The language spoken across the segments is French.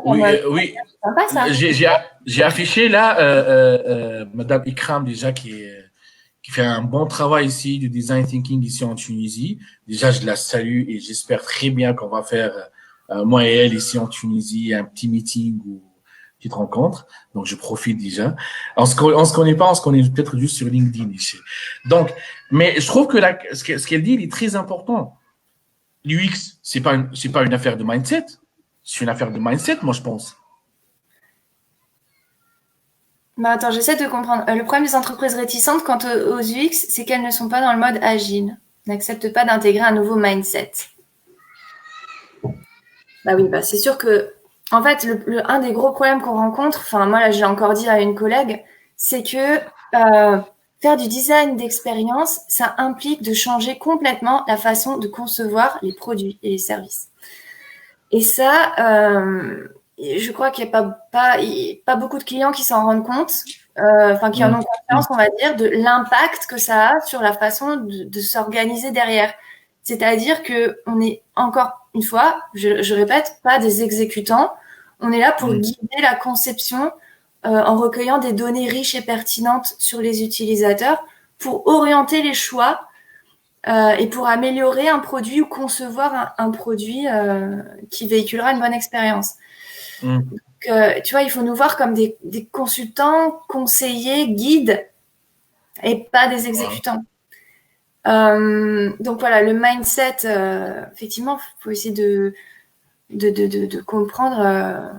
Oui, oui. Sympa, ça. J'ai affiché là Madame Ikram déjà qui fait un bon travail ici du design thinking ici en Tunisie. Déjà, je la salue et j'espère très bien qu'on va faire moi et elle ici en Tunisie un petit meeting ou une petite rencontre. Donc, je profite déjà. On se connaît pas, on se connaît peut-être juste sur LinkedIn ici. Donc, mais je trouve que ce qu'elle dit, il est très important. L'UX, c'est pas une affaire de mindset. C'est une affaire de mindset, moi, je pense. Bah attends, j'essaie de comprendre. Le problème des entreprises réticentes quant aux UX, c'est qu'elles ne sont pas dans le mode agile, n'acceptent pas d'intégrer un nouveau mindset. Bah oui, bah c'est sûr que, en fait, un des gros problèmes qu'on rencontre, enfin moi là j'ai encore dit à une collègue, c'est que faire du design d'expérience, ça implique de changer complètement la façon de concevoir les produits et les services. Et ça, je crois qu'il n'y a pas beaucoup de clients qui s'en rendent compte, enfin qui en ont conscience, on va dire, de l'impact que ça a sur la façon de s'organiser derrière. C'est-à-dire que on est encore une fois, je répète, pas des exécutants. On est là pour guider la conception en recueillant des données riches et pertinentes sur les utilisateurs pour orienter les choix et pour améliorer un produit ou concevoir un produit qui véhiculera une bonne expérience. Donc, tu vois, il faut nous voir comme des consultants, conseillers, guides et pas des exécutants. Donc voilà, le mindset, effectivement, il faut essayer de comprendre,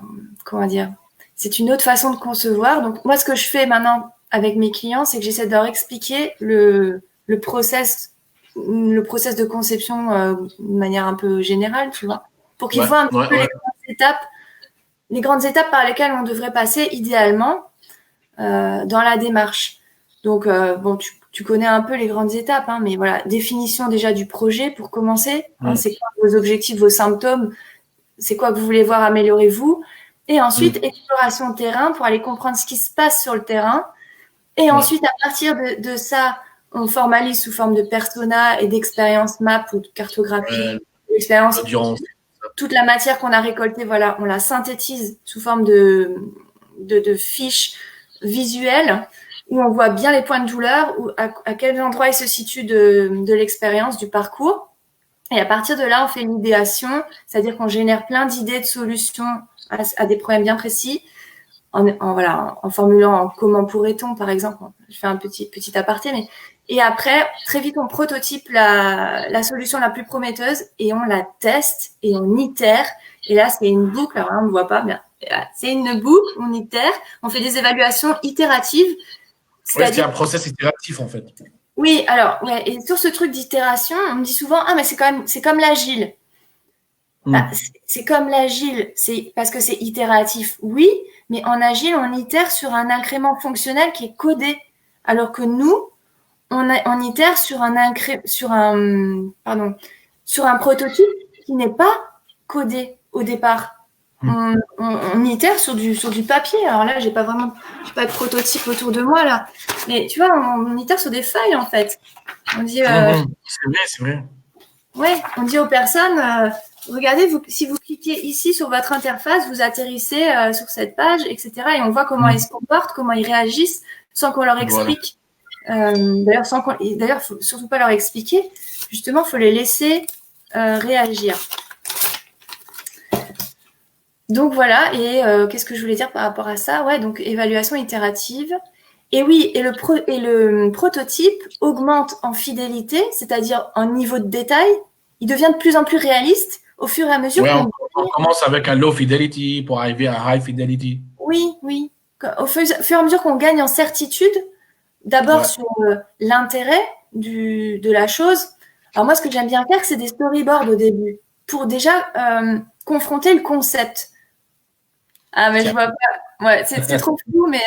comment dire, c'est une autre façon de concevoir. Donc moi, ce que je fais maintenant avec mes clients, c'est que j'essaie de leur expliquer le process de conception de manière un peu générale, tu vois, pour qu'ils voient un petit peu les grandes étapes par lesquelles on devrait passer idéalement dans la démarche. Donc, bon, tu connais un peu les grandes étapes, hein, mais voilà, définition déjà du projet pour commencer. Hein, c'est quoi vos objectifs, vos symptômes, c'est quoi que vous voulez voir améliorer vous. Et ensuite, exploration terrain pour aller comprendre ce qui se passe sur le terrain. Et ensuite, à partir de ça, on formalise sous forme de persona et d'expérience map ou de cartographie. Expérience, toute la matière qu'on a récoltée, voilà, on la synthétise sous forme de fiches visuelles où on voit bien les points de douleur, ou à quel endroit il se situe de l'expérience, du parcours. Et à partir de là, on fait une idéation, c'est-à-dire qu'on génère plein d'idées de solutions à des problèmes bien précis. En formulant comment pourrait-on, par exemple, je fais un petit aparté, mais et après, très vite, on prototype la solution la plus prometteuse et on la teste et on itère. Et là, c'est une boucle, alors là, on ne voit pas, mais c'est une boucle, on itère, on fait des évaluations itératives. C'est un process itératif, en fait. Oui, alors, ouais, et sur ce truc d'itération, on me dit souvent, ah, mais c'est comme l'agile. Bah, c'est comme l'agile, c'est parce que c'est itératif, oui, mais en agile, on itère sur un incrément fonctionnel qui est codé, alors que nous, on itère sur un prototype qui n'est pas codé au départ. On itère sur du papier. Alors là, j'ai pas de prototype autour de moi là, mais tu vois, on itère sur des feuilles en fait. On dit, c'est vrai. Ouais, on dit aux personnes. Regardez, si vous cliquez ici sur votre interface, vous atterrissez sur cette page, etc. Et on voit comment ils se comportent, comment ils réagissent, sans qu'on leur explique. D'ailleurs, faut surtout pas leur expliquer. Justement, faut les laisser réagir. Donc voilà. Et qu'est-ce que je voulais dire par rapport à ça? Ouais, donc évaluation itérative. Et oui, et le prototype augmente en fidélité, c'est-à-dire en niveau de détail. Il devient de plus en plus réaliste au fur et à mesure on commence avec un low fidelity pour arriver à high fidelity. Oui. Au fur et à mesure qu'on gagne en certitude, d'abord sur l'intérêt de la chose. Alors moi, ce que j'aime bien faire, c'est des storyboards au début pour déjà confronter le concept. Ah, mais je vois pas. Ouais, c'est trop flou, mais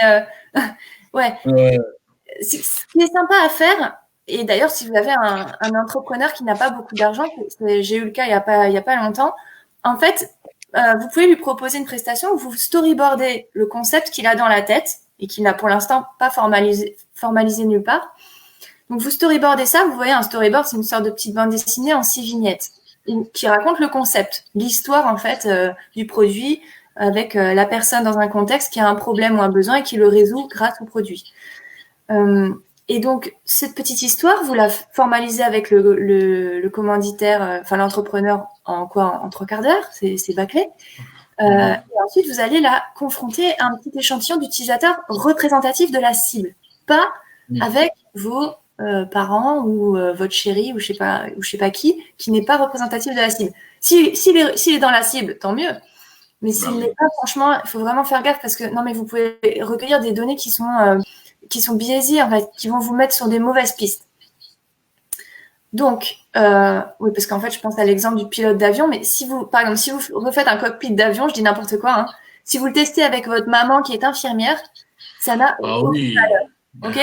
ouais. Ce qui est sympa à faire, et d'ailleurs, si vous avez un entrepreneur qui n'a pas beaucoup d'argent, j'ai eu le cas il y a pas longtemps, en fait, vous pouvez lui proposer une prestation où vous storyboardez le concept qu'il a dans la tête et qu'il n'a pour l'instant pas formalisé nulle part. Donc, vous storyboardez ça. Vous voyez, un storyboard, c'est une sorte de petite bande dessinée en 6 vignettes qui raconte le concept, l'histoire, en fait, du produit, avec la personne dans un contexte qui a un problème ou un besoin et qui le résout grâce au produit. Et donc, cette petite histoire, vous la formalisez avec le commanditaire, enfin l'entrepreneur en 3/4 d'heure, c'est bâclé. Et ensuite, vous allez la confronter à un petit échantillon d'utilisateurs représentatifs de la cible, pas avec vos parents ou votre chéri ou je sais pas qui n'est pas représentatif de la cible. S'il est dans la cible, tant mieux. Mais s'il n'est pas, franchement, il faut vraiment faire gaffe parce que non, mais vous pouvez recueillir des données qui sont biaisées, en fait, qui vont vous mettre sur des mauvaises pistes. Donc, oui, parce qu'en fait, je pense à l'exemple du pilote d'avion, mais par exemple, si vous refaites un cockpit d'avion, je dis n'importe quoi, hein, si vous le testez avec votre maman qui est infirmière, ça n'a aucune valeur. Ok.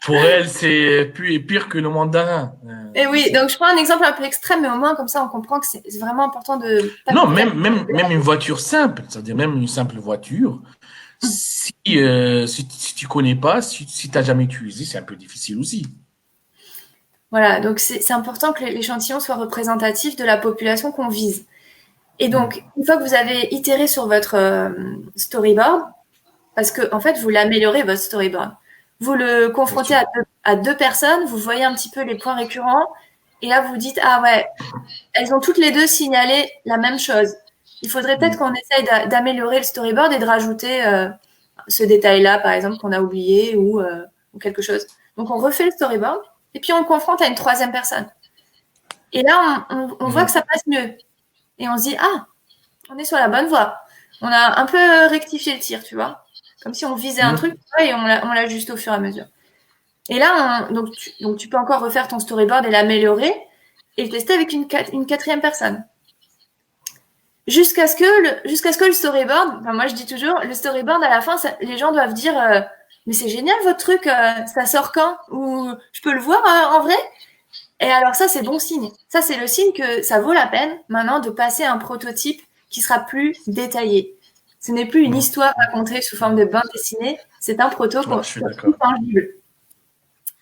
Pour elle, c'est pire que le mandarin. Et oui, donc je prends un exemple un peu extrême, mais au moins, comme ça, on comprend que c'est vraiment important de... Non, même une voiture simple, c'est-à-dire même une simple voiture, si tu connais pas, si tu n'as jamais utilisé, c'est un peu difficile aussi. Voilà, donc c'est important que l'échantillon soit représentatif de la population qu'on vise. Et donc, une fois que vous avez itéré sur votre storyboard, parce que en fait, vous l'améliorez, votre storyboard, vous le confrontez à deux personnes, vous voyez un petit peu les points récurrents, et là, vous dites, ah ouais, elles ont toutes les deux signalé la même chose. Il faudrait peut-être qu'on essaye d'améliorer le storyboard et de rajouter ce détail-là, par exemple, qu'on a oublié ou quelque chose. Donc, on refait le storyboard, et puis on le confronte à une troisième personne. Et là, on voit que ça passe mieux. Et on se dit, ah, on est sur la bonne voie. On a un peu rectifié le tir, tu vois. Comme si on visait un truc et on l'ajuste au fur et à mesure. Et là, donc tu peux encore refaire ton storyboard et l'améliorer et le tester avec une quatrième personne. Jusqu'à ce que le storyboard, enfin moi je dis toujours, le storyboard à la fin, les gens doivent dire mais c'est génial votre truc, ça sort quand? Ou je peux le voir en vrai? Et alors ça, c'est bon signe. Ça, c'est le signe que ça vaut la peine maintenant de passer à un prototype qui sera plus détaillé. Ce n'est plus une histoire racontée sous forme de bande dessinée, c'est un proto plus tangible.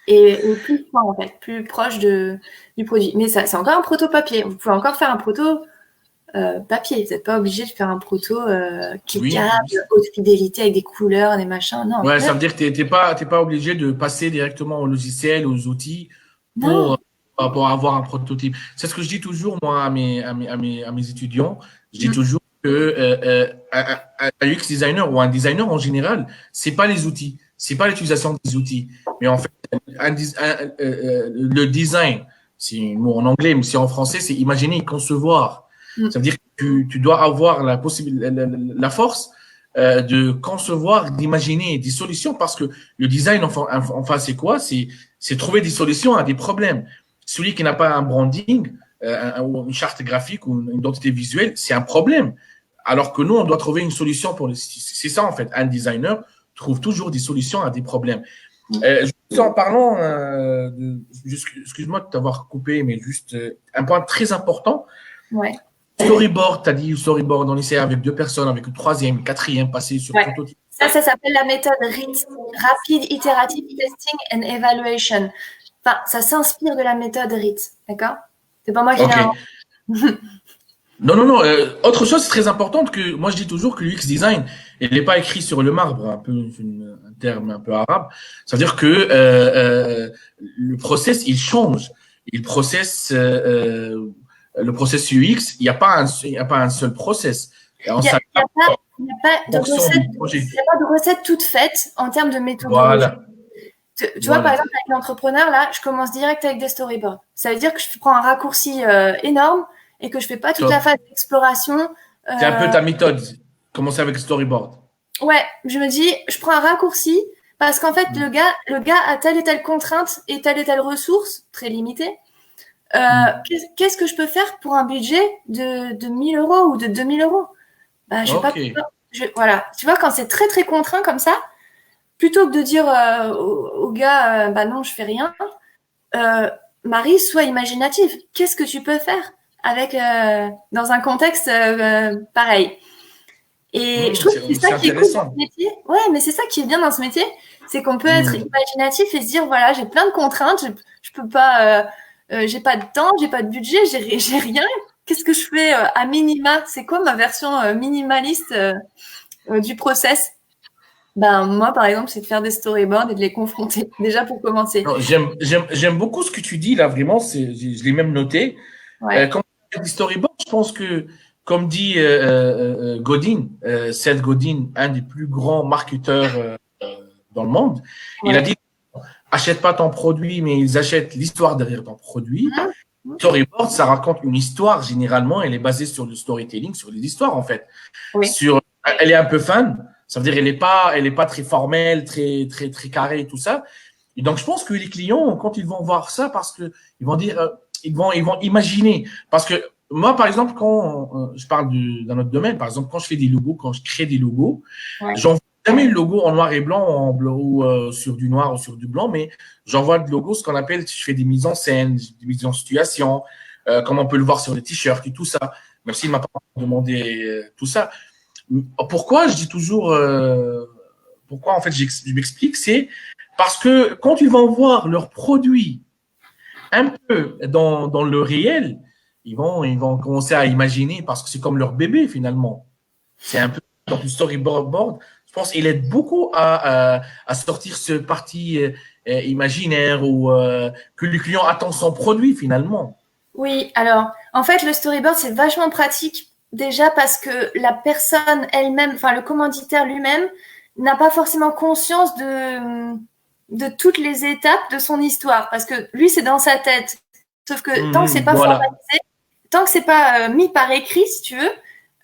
Et plus fin, en fait, plus proche du produit. Mais ça, c'est encore un proto papier. Vous pouvez encore faire un proto papier. Vous n'êtes pas obligé de faire un proto cliquable, haute fidélité avec des couleurs, des machins. Non. Ouais, ça veut dire que t'es pas obligé de passer directement au logiciel, aux outils pour avoir un prototype. C'est ce que je dis toujours moi à mes étudiants. Je dis toujours que un UX designer ou un designer en général, c'est pas les outils, c'est pas l'utilisation des outils, mais en fait le design, c'est un mot en anglais, mais c'est en français, c'est imaginer et concevoir. Ça veut dire que tu dois avoir la force de concevoir, d'imaginer des solutions, parce que le design, enfin c'est quoi? C'est trouver des solutions à des problèmes. Celui qui n'a pas un branding, ou une charte graphique ou une identité visuelle, c'est un problème. Alors que nous, on doit trouver une solution pour c'est ça en fait. Un designer trouve toujours des solutions à des problèmes. Juste en parlant, excuse-moi de t'avoir coupé, mais juste un point très important. Ouais. Storyboard, tu as dit storyboard, on essaie avec deux personnes, avec une troisième, une quatrième, passer sur prototype. Ça s'appelle la méthode RIT, Rapid Iterative Testing and Evaluation. Enfin, ça s'inspire de la méthode RIT, d'accord? C'est pas moi qui l'ai inventé. Non. Autre chose très importante que moi je dis toujours que l'UX design, il n'est pas écrit sur le marbre, un peu un terme un peu arabe. Ça veut dire que le process il change. Le process UX, il n'y a pas un seul process. Il n'y a pas de recette toute faite en termes de méthodologie. Voilà. Tu vois, par exemple, avec l'entrepreneur, là, je commence direct avec des storyboards. Ça veut dire que je prends un raccourci énorme et que je fais pas toute la phase d'exploration. C'est un peu ta méthode. Commencer avec le storyboard. Ouais, je me dis, je prends un raccourci parce qu'en fait, le gars a telle et telle contrainte et telle ressource très limitée. Qu'est-ce que je peux faire pour un budget de 1000 € ou de 2000 €? Bah, je vais pas. Voilà. Tu vois, quand c'est très très contraint comme ça, plutôt que de dire au gars, bah non, je fais rien. Marie, sois imaginative. Qu'est-ce que tu peux faire avec dans un contexte pareil? Et je trouve que c'est ça qui est cool dans ce métier. Ouais, mais c'est ça qui est bien dans ce métier, c'est qu'on peut être imaginatif et se dire voilà, j'ai plein de contraintes, je peux pas, j'ai pas de temps, j'ai pas de budget, j'ai rien. qu'est-ce que je fais à minima? C'est quoi ma version minimaliste du process? Ben, moi, par exemple, c'est de faire des storyboards et de les confronter, déjà pour commencer. J'aime beaucoup ce que tu dis là, vraiment, je l'ai même noté. Ouais. Quand on fait des storyboards, je pense que, comme dit Godin, Seth Godin, un des plus grands marketeurs dans le monde, il a dit achète pas ton produit, mais ils achètent l'histoire derrière ton produit. Storyboard, ça raconte une histoire, généralement, elle est basée sur le storytelling, sur les histoires, en fait. Oui. Elle est un peu fun, ça veut dire elle est pas très formelle, très carrée et tout ça. Et donc, je pense que les clients, quand ils vont voir ça, parce que ils vont dire, ils vont imaginer. Parce que moi, par exemple, quand je parle dans notre domaine, par exemple, quand je fais des logos, quand je crée des logos, j'envoie jamais le logo en noir et blanc, en bleu, ou sur du noir ou sur du blanc, mais j'envoie le logo, ce qu'on appelle, je fais des mises en scène, des mises en situation, comme on peut le voir sur les t-shirts et tout ça, même s'il m'a pas demandé tout ça. Pourquoi je dis toujours, pourquoi en fait je m'explique, c'est parce que quand ils vont voir leurs produits un peu dans le réel, ils vont commencer à imaginer parce que c'est comme leur bébé finalement. C'est un peu donc le storyboard. Je pense qu'il aide beaucoup à sortir ce parti imaginaire ou que le client attend son produit finalement. Oui, alors en fait le storyboard c'est vachement pratique déjà parce que la personne elle-même, enfin le commanditaire lui-même n'a pas forcément conscience de toutes les étapes de son histoire parce que lui c'est dans sa tête. Sauf que tant que c'est pas formalisé, tant que c'est pas mis par écrit si tu veux,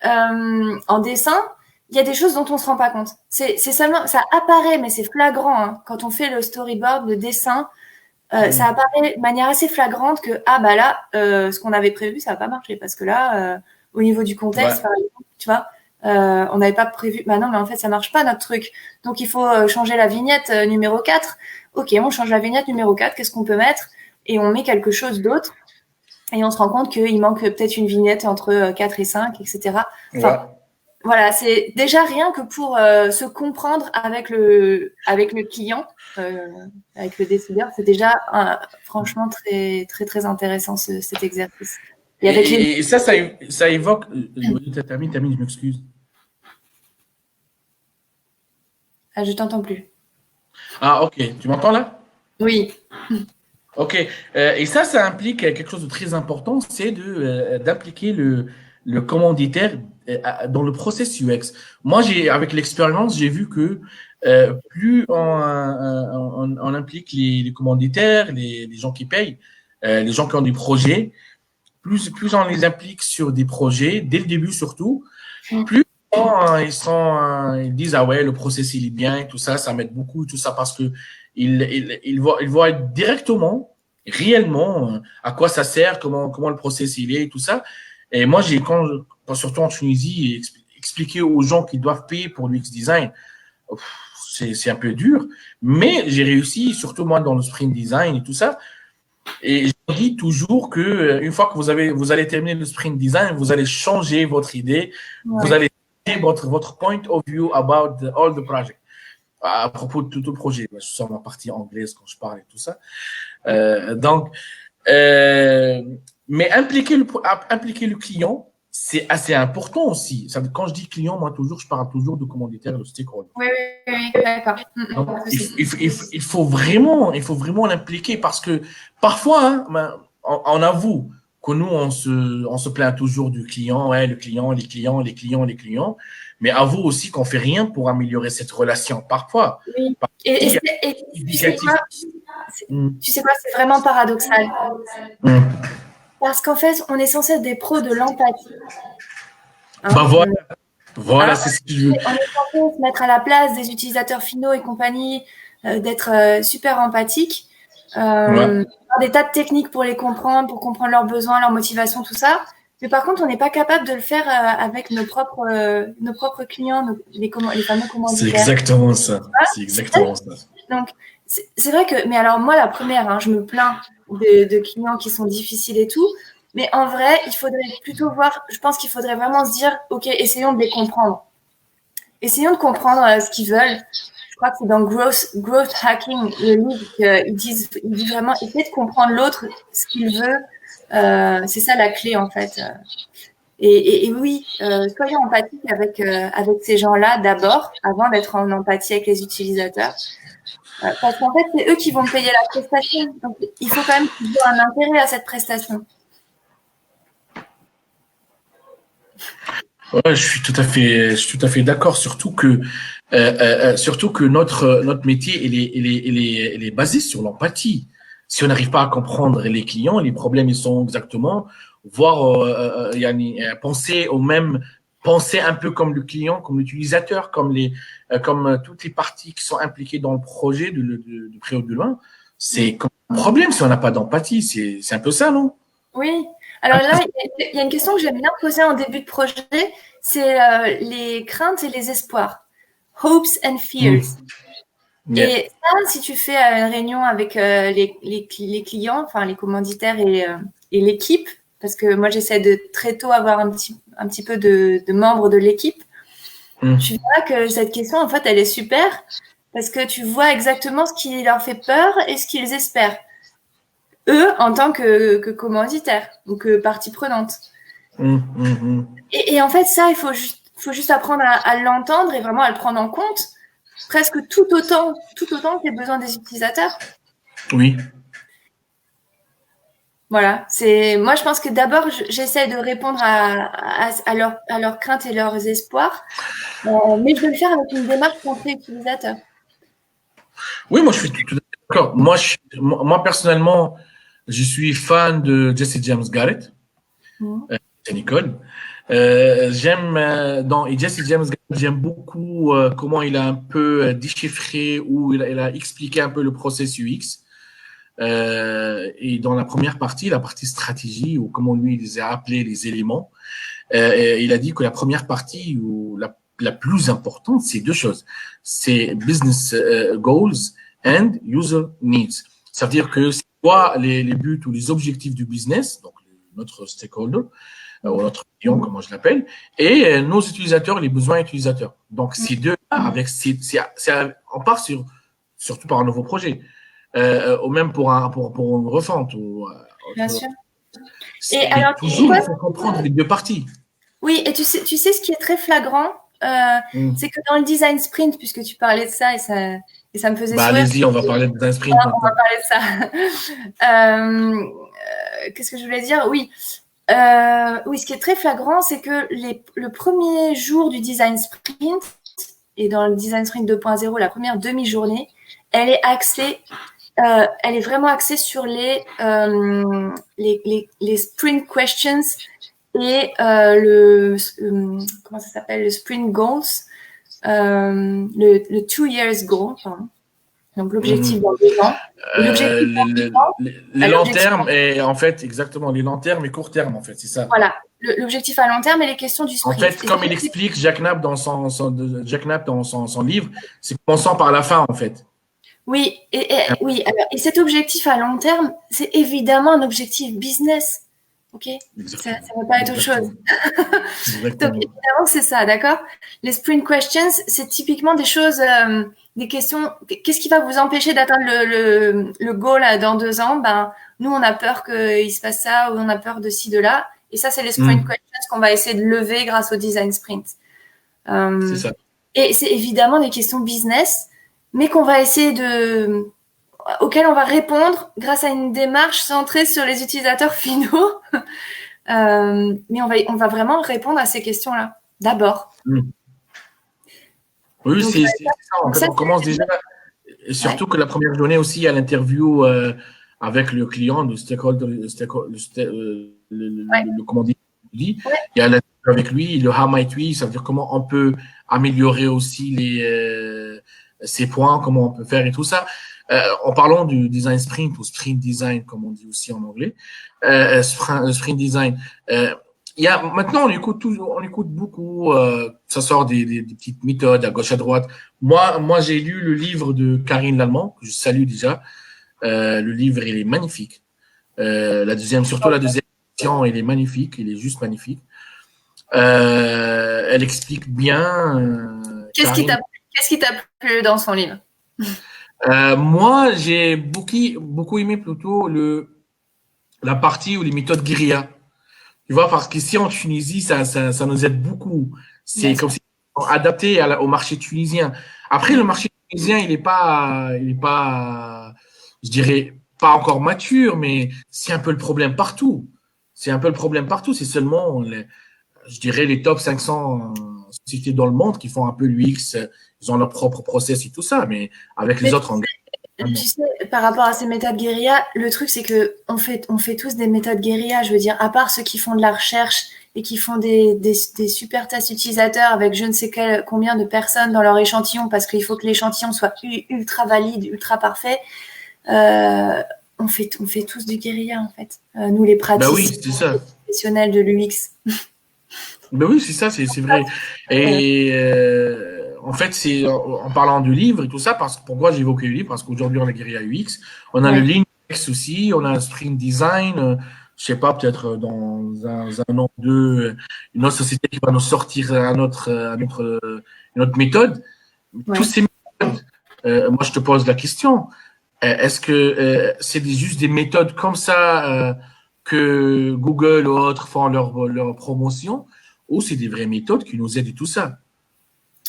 en dessin, il y a des choses dont on se rend pas compte. C'est seulement ça apparaît mais c'est flagrant hein, quand on fait le storyboard, le dessin. Ça apparaît de manière assez flagrante que ah bah là ce qu'on avait prévu ça va pas marcher parce que là au niveau du contexte par exemple, tu vois on n'avait pas prévu bah non mais en fait ça marche pas notre truc donc il faut changer la vignette numéro 4. Ok, on change la vignette numéro 4, qu'est-ce qu'on peut mettre et on met quelque chose d'autre et on se rend compte qu'il manque peut-être une vignette entre 4 et 5 etc. Enfin voilà, c'est déjà rien que pour se comprendre avec le client, avec le décideur, c'est déjà franchement très très très intéressant cet exercice. Et ça évoque. Tamine, je m'excuse. Ah, je t'entends plus. Ah, ok. Tu m'entends là? Oui. Ok. Et ça implique quelque chose de très important, c'est d'impliquer le commanditaire dans le process UX. Moi, avec l'expérience, j'ai vu que plus on implique les commanditaires, les gens qui payent, les gens qui ont des projets, plus on les implique sur des projets, dès le début surtout, plus ils disent ah ouais, le process il est bien et tout ça, ça m'aide beaucoup, tout ça parce que ils voient directement, réellement, à quoi ça sert, comment le process il est et tout ça. Et moi, surtout en Tunisie, expliquer aux gens qui doivent payer pour l'UX design, c'est un peu dur, mais j'ai réussi, surtout moi dans le sprint design et tout ça. Et je dis toujours que une fois que vous allez terminer le sprint design, vous allez changer votre idée, vous allez changer votre point of view about all the project. À propos de tout le projet, je sors ma partie anglaise quand je parle et tout ça. Mais impliquer le client, c'est assez important aussi. Quand je dis client, moi je parle toujours de commanditaire, de stakeholder. Oui, d'accord. Il faut vraiment l'impliquer parce que parfois, hein, on avoue que nous, on se plaint toujours du client, ouais, les clients. Mais avoue aussi qu'on fait rien pour améliorer cette relation parfois. Oui. Et tu sais quoi, c'est vraiment paradoxal. Parce qu'en fait, on est censé être des pros de l'empathie. Hein, bah voilà, c'est ce que je veux. On est censé se mettre à la place des utilisateurs finaux et compagnie, d'être super empathique, avoir des tas de techniques pour les comprendre, pour comprendre leurs besoins, leurs motivations, tout ça. Mais par contre, on n'est pas capable de le faire avec nos propres clients, les fameux commanditaires. C'est exactement ça. Donc, c'est vrai que, mais alors moi, la première, hein, je me plains de clients qui sont difficiles et tout. Mais en vrai, il faudrait plutôt voir, je pense qu'il faudrait vraiment se dire, OK, essayons de les comprendre. Essayons de comprendre ce qu'ils veulent. Je crois que c'est dans Growth Hacking, le livre, il dit vraiment, essayez de comprendre l'autre, ce qu'il veut, C'est ça la clé en fait. Et oui, soyons empathiques avec ces gens-là d'abord, avant d'être en empathie avec les utilisateurs. Parce qu'en fait, c'est eux qui vont payer la prestation. Donc, il faut quand même qu'ils aient un intérêt à cette prestation. Ouais, je suis tout à fait d'accord. Surtout que notre métier, il est basé sur l'empathie. Si on n'arrive pas à comprendre les clients, les problèmes ils sont exactement, voir, penser un peu comme le client, comme l'utilisateur, comme toutes les parties qui sont impliquées dans le projet de près ou de loin. C'est comme un problème si on n'a pas d'empathie. C'est un peu ça, non? Oui. Alors là, il y a une question que j'aime bien poser en début de projet, c'est les craintes et les espoirs. Hopes and fears. Yeah. Et ça, si tu fais une réunion avec les clients, enfin les commanditaires et l'équipe, parce que moi j'essaie de très tôt avoir un petit peu de membres de l'équipe, tu verras que cette question, en fait, elle est super parce que tu vois exactement ce qui leur fait peur et ce qu'ils espèrent. Eux, en tant que commanditaires ou que partie prenante. Et en fait, ça, il faut juste apprendre à l'entendre et vraiment à le prendre en compte, presque tout autant que les besoins des utilisateurs. Oui. Voilà. Moi, je pense que d'abord, j'essaie de répondre à leurs craintes et leurs espoirs, mais je vais le faire avec une démarche centrée utilisateur. Oui, moi je suis tout à fait d'accord. Moi personnellement, je suis fan de Jesse James Garrett, c'est Nicole. Et Jesse James Garrett, j'aime beaucoup comment il a un peu déchiffré ou il a expliqué un peu le processus UX. Et dans la première partie, la partie stratégie, ou comment lui il les a appelés les éléments, il a dit que la première partie ou la plus importante, c'est deux choses. C'est business goals and user needs. Ça veut dire que c'est quoi les buts ou les objectifs du business, donc notre stakeholder, ou notre client, comment je l'appelle, et nos utilisateurs, les besoins utilisateurs. Donc, ces deux, on part surtout par un nouveau projet, ou même pour une refonte. Bien sûr. Et alors, toujours, il faut comprendre les deux parties. Oui, et tu sais ce qui est très flagrant, c'est que dans le design sprint, puisque tu parlais de ça et ça me faisait sourire. Allez-y, on va parler de design sprint maintenant. On va parler de ça. Qu'est-ce que je voulais dire? Oui. Oui, ce qui est très flagrant, c'est que le premier jour du design sprint, et dans le design sprint 2.0, la première demi-journée, elle est vraiment axée sur les sprint questions et comment ça s'appelle, le sprint goals, le 2 years goal, pardon. Donc l'objectif dans 2 ans. Les long terme et en fait exactement les long terme et court terme en fait, c'est ça. Voilà, l'objectif à long terme et les questions du sprint. En fait, comme il explique Jack Knapp dans son livre, c'est commençant par la fin en fait. Oui, oui. Alors, et cet objectif à long terme, c'est évidemment un objectif business. Ok, ça ne va pas être autre chose. Donc évidemment c'est ça, d'accord. Les sprint questions, c'est typiquement des choses, des questions. Qu'est-ce qui va vous empêcher d'atteindre le goal dans 2 ans? Ben nous on a peur qu'il se passe ça ou on a peur de ci de là. Et ça c'est les sprint questions qu'on va essayer de lever grâce au design sprint. C'est ça. Et c'est évidemment des questions business, mais qu'on va essayer auxquelles on va répondre grâce à une démarche centrée sur les utilisateurs finaux. Mais on va vraiment répondre à ces questions-là, d'abord. Oui, c'est ça. En fait, on commence déjà, et surtout que la première journée aussi, il y a l'interview avec le client, le stakeholder, le commanditaire. Il y a l'interview avec lui, le how might we, ça veut dire comment on peut améliorer aussi ces points, comment on peut faire et tout ça. En parlant du design sprint ou sprint design, comme on dit aussi en anglais, sprint design, maintenant, on écoute beaucoup, ça sort des petites méthodes à gauche à droite. Moi, j'ai lu le livre de Karine Lallemand, que je salue déjà. Le livre, il est magnifique. Surtout la deuxième édition, il est magnifique, il est juste magnifique. Elle explique bien. Qu'est-ce qui t'a plu dans son livre? Moi, j'ai beaucoup aimé plutôt la partie où les méthodes guérilla. Tu vois, parce qu'ici en Tunisie, ça nous aide beaucoup. C'est Bien comme sûr. si on adapté au marché tunisien. Après, le marché tunisien, je dirais, pas encore mature, mais c'est un peu le problème partout. C'est un peu le problème partout. C'est seulement, je dirais, les top 500 sociétés dans le monde qui font un peu l'UX. Ils ont leur propre process et tout ça, mais avec les Mais autres, tu sais, par rapport à ces méthodes guérilla, le truc c'est que on fait tous des méthodes guérilla. Je veux dire, à part ceux qui font de la recherche et qui font des super tests utilisateurs avec je ne sais combien de personnes dans leur échantillon parce qu'il faut que l'échantillon soit ultra valide, ultra parfait. Euh, on fait tous du guérilla en fait. Nous les bah oui, praticiens c'est ça. professionnels de l'UX. Ben oui, c'est ça, c'est vrai. Et en fait, c'est en parlant du livre et tout ça, parce que pourquoi j'ai évoqué le livre? Parce qu'aujourd'hui, on a Guerilla UX, on a le Ouais. Lean UX aussi, on a un Spring Design, je sais pas, peut-être dans un an ou deux, une autre société qui va nous sortir une autre méthode. Tous Ouais. ces méthodes, moi, je te pose la question, est-ce que c'est juste des méthodes comme ça que Google ou autres font leur promotion, ou c'est des vraies méthodes qui nous aident et tout ça,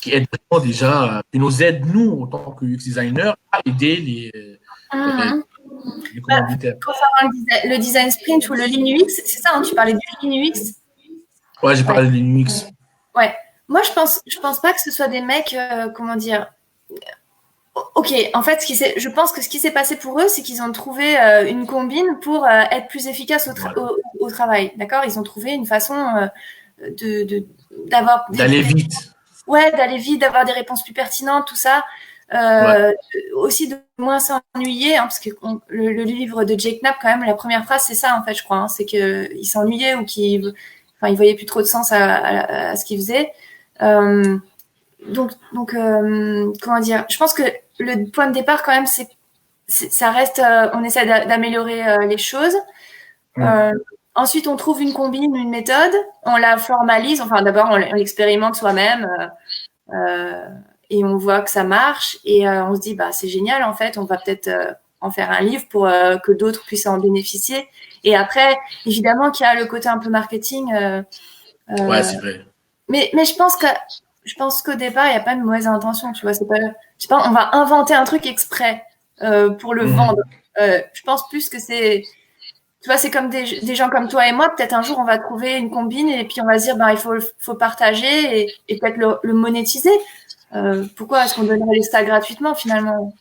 qui aident vraiment déjà, qui nous aident nous en tant que UX designer à aider Mhm. les Bah, commanditaires. concernant le design sprint ou le Lean UX, c'est ça, hein, tu parlais du Lean UX. Ouais, j'ai Ouais. parlé de Linux. Ouais. Moi, je pense pas que ce soit des mecs, comment dire. Ok, en fait, je pense que ce qui s'est passé pour eux, c'est qu'ils ont trouvé une combine pour être plus efficaces Voilà. au travail. D'accord? Ils ont trouvé une façon d'avoir D'aller vite. ouais, d'aller vite, d'avoir des réponses plus pertinentes, tout ça. Ouais. Aussi de moins s'ennuyer, hein, parce que le livre de Jake Knapp, quand même, la première phrase, c'est ça, en fait, je crois, hein, c'est qu'il s'ennuyait ou il voyait plus trop de sens à ce qu'il faisait. Euh, comment dire, je pense que le point de départ, quand même, ça reste, on essaie d'améliorer les choses. Mm. Euh, Ensuite, on trouve une combine, une méthode, on la formalise. Enfin, d'abord, on l'expérimente soi-même et on voit que ça marche. Et on se dit, bah, c'est génial, en fait, on va peut-être en faire un livre pour que d'autres puissent en bénéficier. Et après, évidemment qu'il y a le côté un peu marketing. Ouais, Euh, c'est vrai. mais je pense qu'au départ, il n'y a pas de mauvaise intention, tu vois. C'est pas, je sais pas, on va inventer un truc exprès pour le vendre. Mm. Je pense plus que tu vois, c'est comme des gens comme toi et moi. Peut-être un jour, on va trouver une combine et puis on va se dire, ben, faut partager et peut-être le monétiser. Pourquoi est-ce qu'on donnerait ça gratuitement finalement?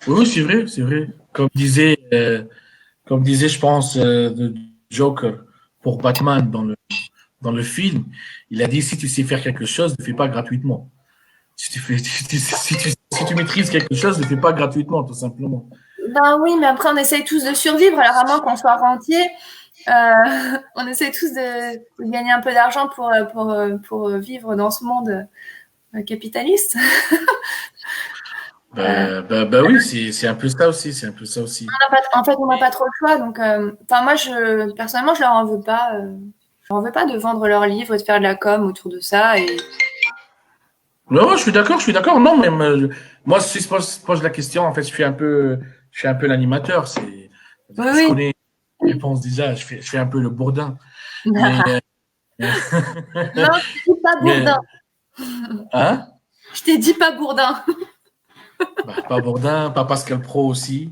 Oui, oui, c'est vrai, c'est vrai. Comme disait, je pense, le Joker pour Batman dans le film, il a dit si tu sais faire quelque chose, ne fais pas gratuitement. Si tu maîtrises quelque chose, ne fais pas gratuitement, tout simplement. Ben oui, mais après, on essaye tous de survivre. Alors, à moins qu'on soit rentier, on essaye tous de gagner un peu d'argent pour vivre dans ce monde capitaliste. Euh, Bah oui, c'est un peu ça aussi, c'est un peu ça aussi. En fait, on n'a pas trop le choix. Donc, enfin, moi, personnellement, je leur en veux pas. Je leur en veux pas de vendre leurs livres et de faire de la com autour de ça. Et Non, je suis d'accord, je suis d'accord. Non, mais moi, si je pose la question, en fait, je fais un peu l'animateur. oui, Je oui. connais les réponses déjà, je fais un peu le bourdin. Mais, Non, je t'ai dit pas mais, Bourdin. hein? Je t'ai dit pas Bourdin. Bah, pas Bourdin, pas Pascal Pro aussi.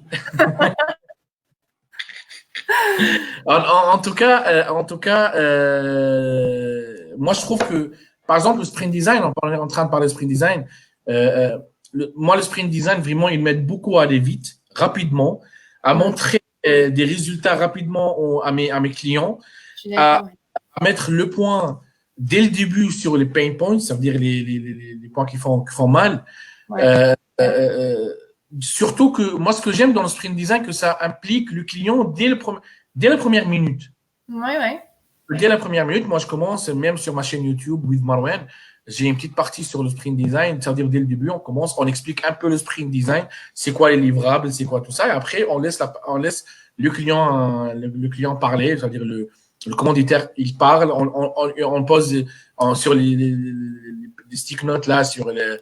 En tout cas, moi je trouve que, par exemple, le sprint design, on est en train de parler de sprint design. Moi, le sprint design, vraiment, il m'aide beaucoup à aller vite, rapidement, à Mm, montrer des résultats rapidement à mes clients, je suis d'accord. à, Ouais. à mettre le point dès le début sur les pain points, ça veut dire les points qui font mal. Ouais. Euh, euh, Surtout que moi, ce que j'aime dans le sprint design, que ça implique le client dès la première minute. Ouais, ouais. Dès la première minute, moi, je commence, même sur ma chaîne YouTube, with Marwan, j'ai une petite partie sur le sprint design, c'est-à-dire dès le début, on commence, on explique un peu le sprint design, c'est quoi les livrables, c'est quoi tout ça, et après, on laisse le client parler, c'est-à-dire le commanditaire, il parle, on pose sur les stick notes là, sur les,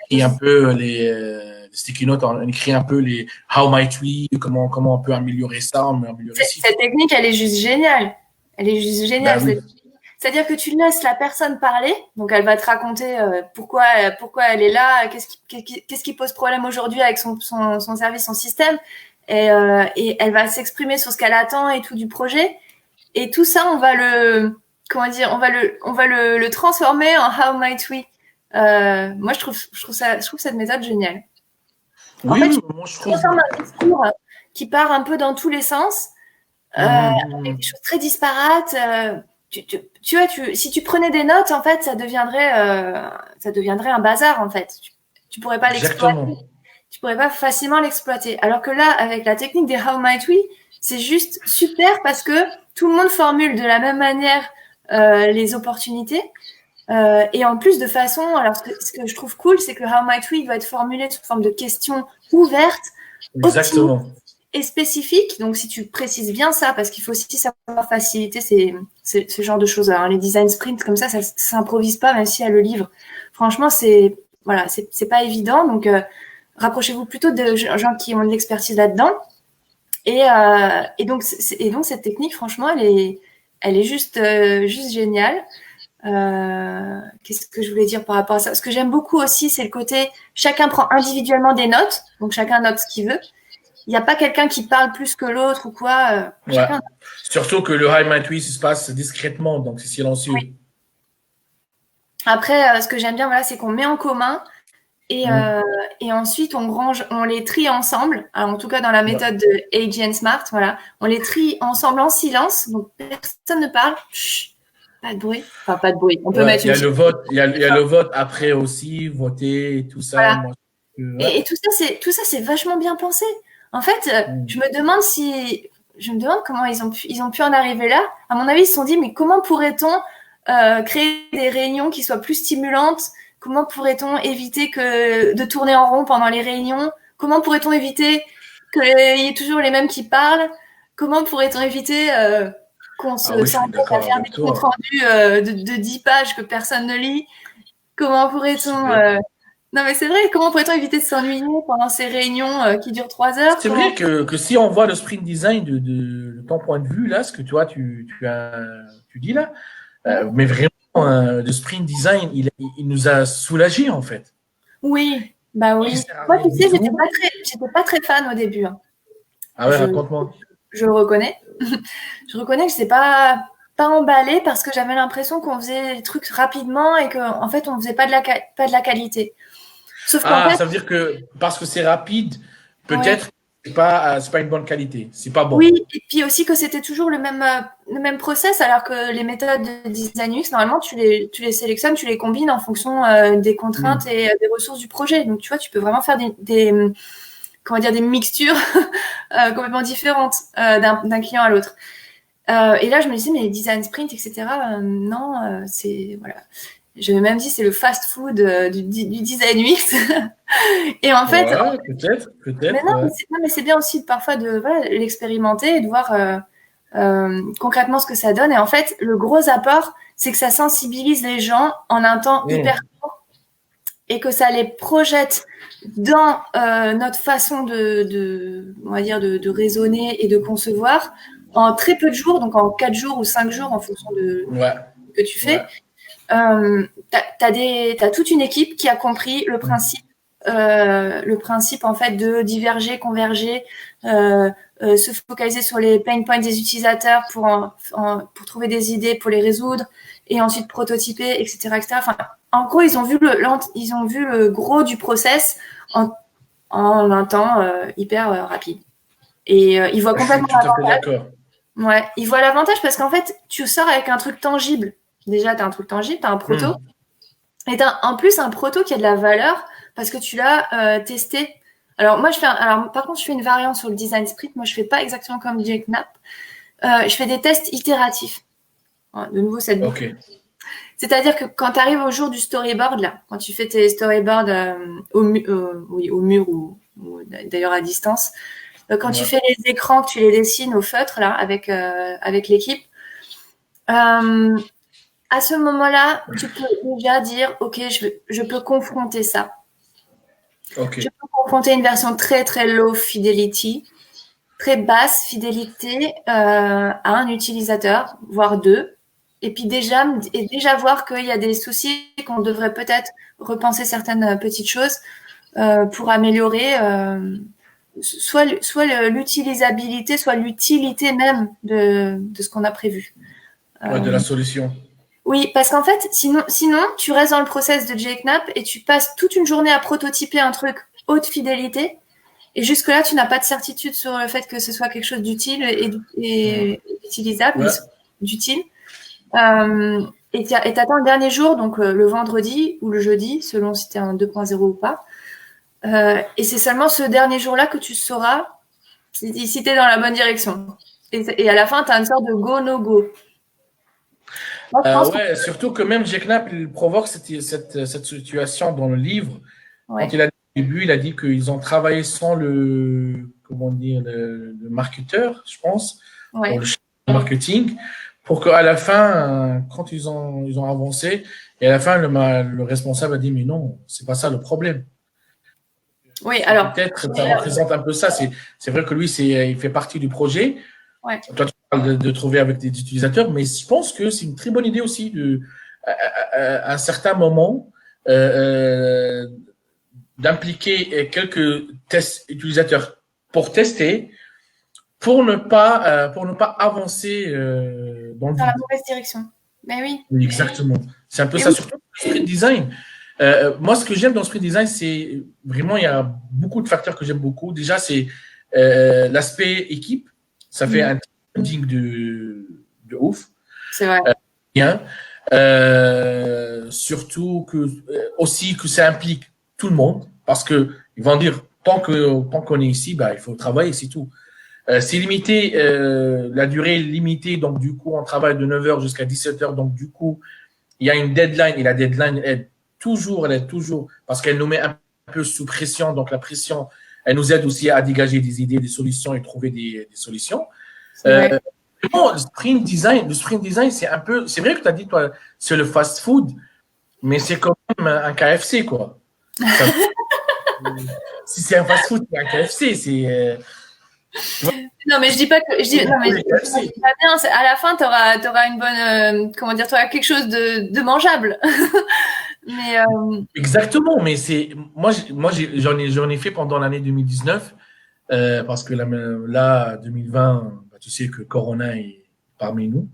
Ok. écrit un peu les sticky notes, on écrit un peu les how might we, comment on peut améliorer ça, améliorer ci. Cette technique, elle est juste géniale. Elle est juste géniale. Ben oui. C'est-à-dire que tu laisses la personne parler, donc elle va te raconter pourquoi elle est là, qu'est-ce qui pose problème aujourd'hui avec son service, son système, et elle va s'exprimer sur ce qu'elle attend et tout du projet. Et tout ça, on va le transformer en how might we. Moi, je trouve cette méthode géniale. En Oui, fait, oui, tu moi je peux trouve. faire un discours qui part un peu dans tous les sens, avec des choses très disparates. Tu vois, si tu prenais des notes, en fait, ça deviendrait un bazar, en fait. Tu pourrais pas l'exploiter. Exactement. Tu pourrais pas facilement l'exploiter. Alors que là, avec la technique des How Might We, c'est juste super parce que tout le monde formule de la même manière les opportunités. Et en plus de façon, alors ce que je trouve cool, c'est que How Might We doit être formulé sous forme de questions ouvertes, optimistes Exactement. et spécifiques. Donc si tu précises bien ça, parce qu'il faut aussi savoir faciliter ce genre de choses. Alors, les design sprints comme ça s'improvise pas, même si il y a le livre. Franchement, c'est pas évident. Donc rapprochez-vous plutôt de gens qui ont de l'expertise là-dedans. Et donc cette technique, franchement, elle est juste géniale. Qu'est-ce que je voulais dire par rapport à ça? Ce que j'aime beaucoup aussi, c'est le côté chacun prend individuellement des notes, donc chacun note ce qu'il veut. Il n'y a pas quelqu'un qui parle plus que l'autre ou quoi. Ouais. Chacun... Surtout que le high might we se passe discrètement, donc c'est silencieux. Oui. Après, ce que j'aime bien, voilà, c'est qu'on met en commun et ensuite on les trie ensemble. Alors, en tout cas, dans la méthode de AG Smart, voilà, on les trie ensemble en silence, donc personne ne parle. Chut, pas de bruit. Enfin, pas de bruit. On peut mettre il y a le vote, il y a le vote après aussi, voter et tout ça. Voilà. Moi, Et tout ça, c'est vachement bien pensé. En fait, je me demande comment ils ont pu en arriver là. À mon avis, ils se sont dit, mais comment pourrait-on créer des réunions qui soient plus stimulantes? Comment pourrait-on éviter de tourner en rond pendant les réunions? Comment pourrait-on éviter qu'il y ait toujours les mêmes qui parlent? Comment pourrait-on éviter qu'on s'embête à faire des comptes rendus de 10 pages que personne ne lit? Comment pourrait-on... Non, mais c'est vrai, comment pourrait-on éviter de s'ennuyer pendant ces réunions qui durent 3 heures? C'est vrai que si on voit le sprint design de ton point de vue, là, ce que toi, tu dis là, mais vraiment, le sprint design, il nous a soulagés, en fait. Oui, bah oui. Moi, tu sais, j'étais pas très fan au début. Hein. Ah ouais, raconte-moi. Je le reconnais. Je reconnais que je n'étais pas emballée parce que j'avais l'impression qu'on faisait des trucs rapidement et qu'en fait, on faisait pas de la qualité. Sauf qu'en fait, ça veut dire que parce que c'est rapide, peut-être c'est pas une bonne qualité, c'est pas bon. Oui, et puis aussi que c'était toujours le même process, alors que les méthodes de design UX, normalement, tu les sélectionnes, tu les combines en fonction des contraintes et des ressources du projet. Donc, tu vois, tu peux vraiment faire des mixtures complètement différentes d'un client à l'autre. Et là, je me disais, mais design sprint, etc., non, c'est... Voilà. Je me même dit, c'est le fast-food du design UX. Et en fait... Ouais, peut-être. Mais non, mais c'est bien aussi parfois de l'expérimenter et de voir concrètement ce que ça donne. Et en fait, le gros apport, c'est que ça sensibilise les gens en un temps hyper court et que ça les projette dans notre façon on va dire, de raisonner et de concevoir en très peu de jours, donc en 4 jours ou 5 jours en fonction de ce que tu fais. T'as toute une équipe qui a compris le principe en fait de diverger, converger, se focaliser sur les pain points des utilisateurs pour trouver des idées pour les résoudre et ensuite prototyper, etc., etc. Enfin, en gros, ils ont vu le gros du process en un temps hyper rapide. Et ils voient complètement l'avantage. Ouais, ils voient l'avantage parce qu'en fait, tu sors avec un truc tangible. Déjà, tu as un truc tangible, tu as un proto. Et tu as en plus un proto qui a de la valeur parce que tu l'as testé. Alors, moi, par contre, je fais une variante sur le design sprint. Moi, je fais pas exactement comme Jack Knapp. Je fais des tests itératifs. De nouveau, cette boucle. C'est-à-dire que quand tu arrives au jour du storyboard, là, quand tu fais tes storyboards au mur ou d'ailleurs à distance, quand tu fais les écrans, que tu les dessines au feutre, là, avec l'équipe, à ce moment-là, tu peux déjà dire, OK, je peux confronter ça. Ok. Je peux confronter une version très très low fidelity, très basse fidélité à un utilisateur, voire deux, et puis déjà voir qu'il y a des soucis, qu'on devrait peut-être repenser certaines petites choses pour améliorer soit l'utilisabilité, soit l'utilité même de ce qu'on a prévu. Ouais, de la solution. Oui, parce qu'en fait, sinon, tu restes dans le process de JKNAP et tu passes toute une journée à prototyper un truc haute fidélité. Et jusque-là, tu n'as pas de certitude sur le fait que ce soit quelque chose d'utile et utilisable, Ouais. d'utile. Et t'attends le dernier jour, donc le vendredi ou le jeudi, selon si t'es en 2.0 ou pas. Et c'est seulement ce dernier jour-là que tu sauras si t'es dans la bonne direction. Et à la fin, t'as une sorte de go, no go. Moi, je pense Ouais, surtout que même Jack Knapp, il provoque cette situation dans le livre. Quand ouais, il a dit au début, il a dit qu'ils ont travaillé sans comment dire, le marketeur, je pense, ou ouais. le chef de marketing, pour qu'à la fin, quand ils ont avancé, et à la fin, le responsable a dit, mais non, c'est pas ça le problème. Oui, Et alors, peut-être ça représente un peu ça. C'est vrai que lui, il fait partie du projet. ouais. Toi, tu parles de trouver avec des utilisateurs, mais je pense que c'est une très bonne idée aussi à un certain moment, euh, d'impliquer quelques tests utilisateurs pour tester, pour ne pas avancer dans le Dans la vide. mauvaise direction. Mais oui. Exactement. C'est un peu Et ça, oui. surtout le sprint design. Moi, ce que j'aime dans le sprint design, c'est vraiment, il y a beaucoup de facteurs que j'aime beaucoup. Déjà, c'est l'aspect équipe. Ça fait un teaming de ouf. C'est vrai. Bien. Surtout que aussi que ça implique tout le monde, parce que ils vont dire tant qu'on est ici, bah, il faut travailler, c'est tout. C'est limité, la durée est limitée, donc du coup, on travaille de 9h jusqu'à 17h, donc du coup, il y a une deadline, et la deadline elle est toujours, parce qu'elle nous met un peu sous pression, donc la pression, elle nous aide aussi à dégager des idées, des solutions et trouver des solutions. C'est vrai. Bon, le sprint design, c'est un peu, c'est vrai que tu as dit, toi, c'est le fast food, mais c'est quand même un KFC, quoi. Ça, si c'est un fast food, c'est un KFC, tu vois, Non, mais je dis pas que non, mais je les KFC. dis pas bien. À la fin, t'auras une bonne, comment dire, t'auras quelque chose de mangeable. Mais Exactement, mais j'en ai fait pendant l'année 2019, parce que là 2020, bah, tu sais que Corona est parmi nous.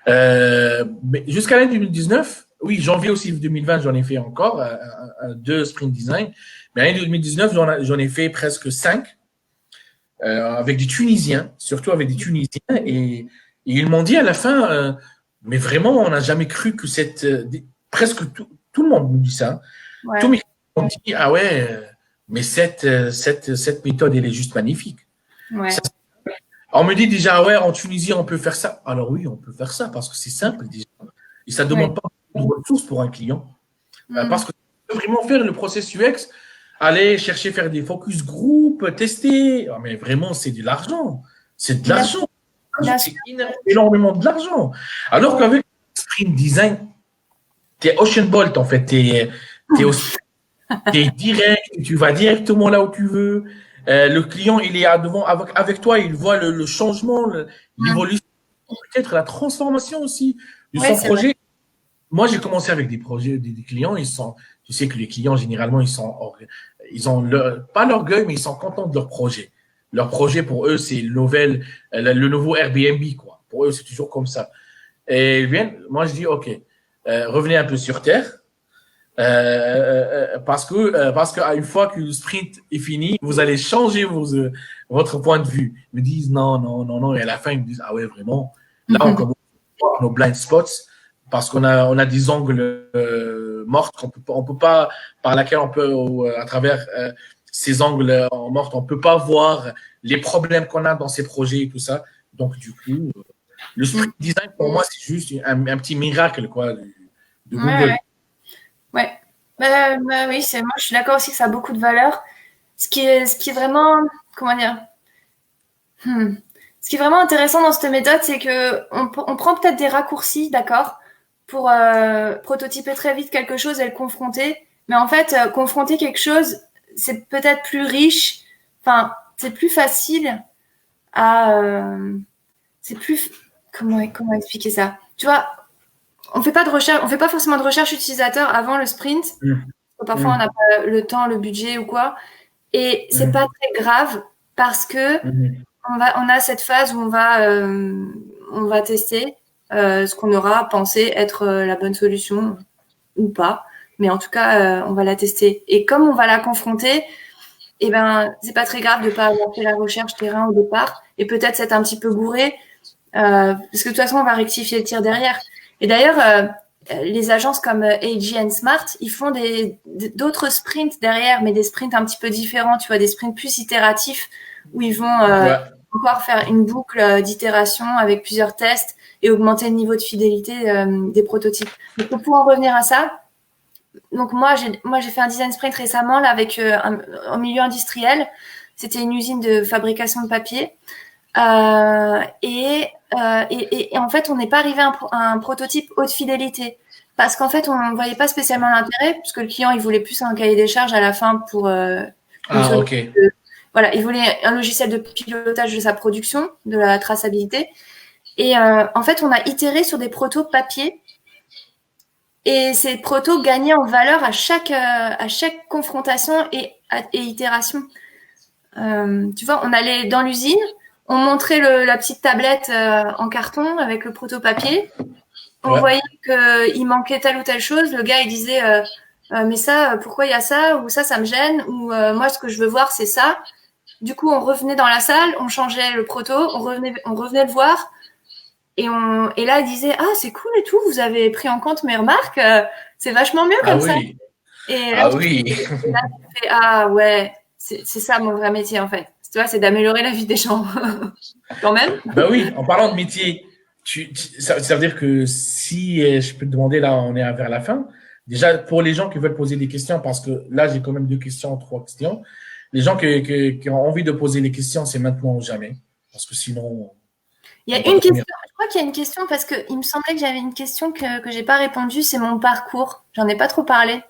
Mais jusqu'à l'année 2019, oui, janvier aussi 2020, j'en ai fait encore deux sprint design. Mais l'année 2019, j'en ai fait presque cinq, avec des Tunisiens, surtout avec des Tunisiens, et ils m'ont dit à la fin, mais vraiment, on n'a jamais cru que presque tout le monde nous dit ça. Tous ouais, mes clients ont dit, ah ouais, mais cette méthode, elle est juste magnifique. ouais. Ça, on me dit déjà, ouais, en Tunisie, on peut faire ça. Alors oui, on peut faire ça parce que c'est simple déjà. Et ça ne Ouais. demande pas de ressources pour un client. Mm. Parce que tu peux vraiment faire le process UX, aller chercher, faire des focus group, tester. Ah, mais vraiment, c'est de l'argent. C'est de Bien, l'argent. bien C'est sûr. énormément de l'argent. Alors Ouais. qu'avec Sprint Design, t'es Ocean Bolt, en fait. T'es direct, tu vas directement là où tu veux. Le client, il est devant avec toi, il voit le changement, Mm. l'évolution, peut-être la transformation aussi de Ouais, son c'est vrai. projet. Moi, j'ai commencé avec des projets, des clients, tu sais que les clients, généralement, ils ont pas l'orgueil, mais ils sont contents de leur projet. Leur projet, pour eux, c'est le nouveau Airbnb, quoi. Pour eux, c'est toujours comme ça. Et ils viennent, moi, je dis, OK, revenez un peu sur Terre, parce qu'une fois que le sprint est fini, vous allez changer votre point de vue. Ils me disent non, non, non, non. Et à la fin, ils me disent, ah ouais, vraiment. Là, on commence à voir nos blind spots parce on a des angles morts on peut pas, par laquelle on peut, à travers ces angles morts, on peut pas voir les problèmes qu'on a dans ces projets et tout ça. Donc, du coup, le Mm. sprint design, pour moi, c'est juste un petit miracle, quoi, de Ouais, ouais. Google. Ouais. Oui, moi, je suis d'accord aussi que ça a beaucoup de valeur. Ce qui est vraiment, comment dire, hmm. Ce qui est vraiment intéressant dans cette méthode, c'est que on prend peut-être des raccourcis, d'accord, pour prototyper très vite quelque chose et le confronter. Mais en fait, confronter quelque chose, c'est peut-être plus riche. Enfin, c'est plus facile à. C'est plus. Comment expliquer ça? Tu vois, on fait pas forcément de recherche utilisateur avant le sprint. Parfois, on n'a pas le temps, le budget ou quoi. Et c'est pas très grave parce que on a cette phase où on va tester ce qu'on aura pensé être la bonne solution ou pas. Mais en tout cas, on va la tester. Et comme on va la confronter, eh ben, c'est pas très grave de pas avoir fait la recherche terrain au départ et peut-être s'être un petit peu gouré parce que de toute façon, on va rectifier le tir derrière. Et d'ailleurs, les agences comme AG Smart, ils font d'autres sprints derrière, mais des sprints un petit peu différents, tu vois, des sprints plus itératifs où ils vont encore faire une boucle d'itération avec plusieurs tests et augmenter le niveau de fidélité des prototypes. Donc, pour en revenir à ça, donc moi j'ai fait un design sprint récemment là avec un milieu industriel. C'était une usine de fabrication de papier. Et en fait, on n'est pas arrivé à un prototype haute fidélité parce qu'en fait, on ne voyait pas spécialement l'intérêt puisque le client, il voulait plus un cahier des charges à la fin pour voilà, il voulait un logiciel de pilotage de sa production, de la traçabilité. Et en fait, on a itéré sur des protos papier et ces protos gagnaient en valeur à chaque confrontation et itération. Tu vois, on allait dans l'usine. On montrait la petite tablette en carton avec le proto-papier. On voyait qu'il manquait telle ou telle chose. Le gars, il disait mais ça, pourquoi il y a ça? Ou ça me gêne. Ou moi, ce que je veux voir, c'est ça. Du coup, on revenait dans la salle, on changeait le proto, on revenait le voir. Et là, il disait c'est cool et tout, vous avez pris en compte mes remarques. C'est vachement mieux comme ça. Et là, ouais, c'est ça mon vrai métier, en fait. Tu vois, c'est d'améliorer la vie des gens. Quand même. Ben oui, en parlant de métier, ça veut dire que si je peux te demander, là, on est vers la fin. Déjà, pour les gens qui veulent poser des questions, parce que là, j'ai quand même 3 questions. Les gens qui ont envie de poser les questions, c'est maintenant ou jamais. Parce que sinon. Il y a une question. Je crois qu'il y a une question parce qu'il me semblait que j'avais une question que j'ai pas répondu. C'est mon parcours. J'en ai pas trop parlé.